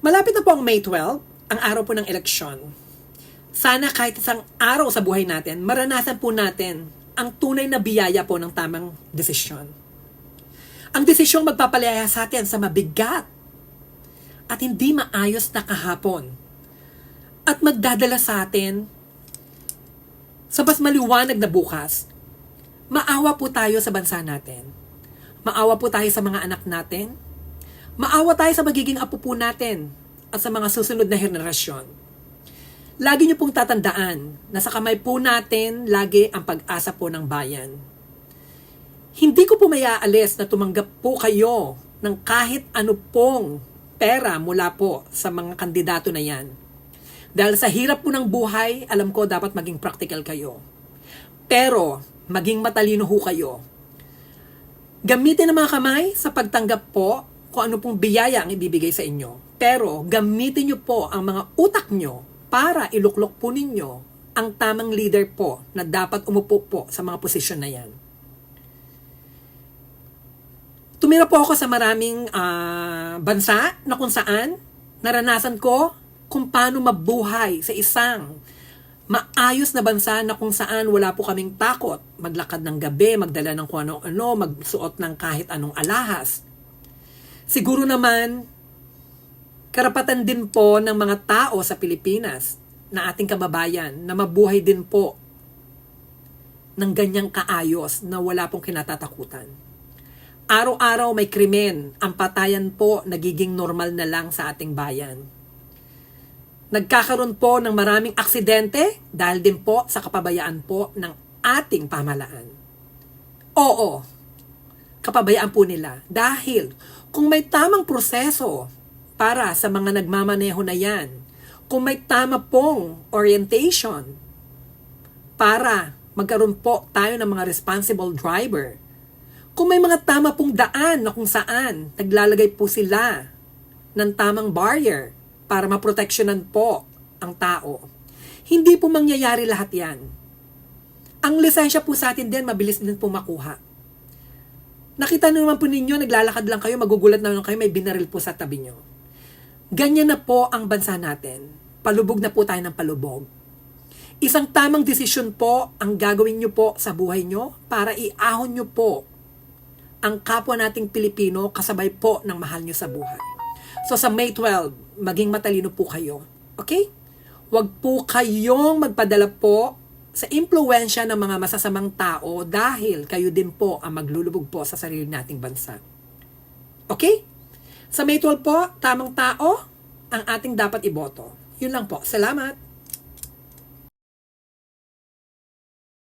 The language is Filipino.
Malapit na po ang May 12, ang araw po ng eleksyon. Sana kahit isang araw sa buhay natin, maranasan po natin ang tunay na biyaya po ng tamang desisyon. Ang desisyong magpapalaya sa atin sa mabigat at hindi maayos na kahapon. At magdadala sa atin sa mas maliwanag na bukas. Maawa po tayo sa bansa natin. Maawa po tayo sa mga anak natin. Maawa tayo sa magiging apo po natin at sa mga susunod na henerasyon. Lagi niyo pong tatandaan na sa kamay po natin lagi ang pag-asa po ng bayan. Hindi ko po mayaalis na tumanggap po kayo ng kahit ano pong pera mula po sa mga kandidato na yan. Dahil sa hirap po ng buhay, alam ko dapat maging practical kayo. Pero maging matalino ho kayo. Gamitin ang mga kamay sa pagtanggap po kung ano pong biyaya ang ibibigay sa inyo. Pero gamitin nyo po ang mga utak nyo para iluklok po ninyo ang tamang leader po na dapat umupo po sa mga posisyon na yan. Tumira po ako sa maraming bansa na kung saan naranasan ko kung paano mabuhay sa isang maayos na bansa na kung saan wala po kaming takot maglakad ng gabi, magdala ng kung ano-ano, magsuot ng kahit anong alahas. Siguro naman, karapatan din po ng mga tao sa Pilipinas na ating kababayan na mabuhay din po ng ganyang kaayos na wala pong kinatatakutan. Araw-araw may krimen, ang patayan po nagiging normal na lang sa ating bayan. Nagkakaroon po ng maraming aksidente dahil din po sa kapabayaan po ng ating pamahalaan. Oo, kapabayaan po nila dahil kung may tamang proseso para sa mga nagmamaneho na yan, kung may tama pong orientation para magkaroon po tayo ng mga responsible driver, kung may mga tama pong daan na kung saan naglalagay po sila ng tamang barrier para maproteksyonan po ang tao, hindi po mangyayari lahat yan. Ang lisensya po sa atin din, mabilis din po makuha. Nakita naman po ninyo, naglalakad lang kayo, magugulat na lang kayo, may binaril po sa tabi nyo. Ganyan na po ang bansa natin. Palubog na po tayo ng palubog. Isang tamang desisyon po ang gagawin nyo po sa buhay nyo para iahon nyo po ang kapwa nating Pilipino kasabay po ng mahal nyo sa buhay. So sa May 12, maging matalino po kayo. Okay? Huwag po kayong magpadala po sa impluwensya ng mga masasamang tao dahil kayo din po ang maglulubog po sa sarili nating bansa. Okay? Sa May 12 po, tamang tao ang ating dapat iboto. Yun lang po. Salamat!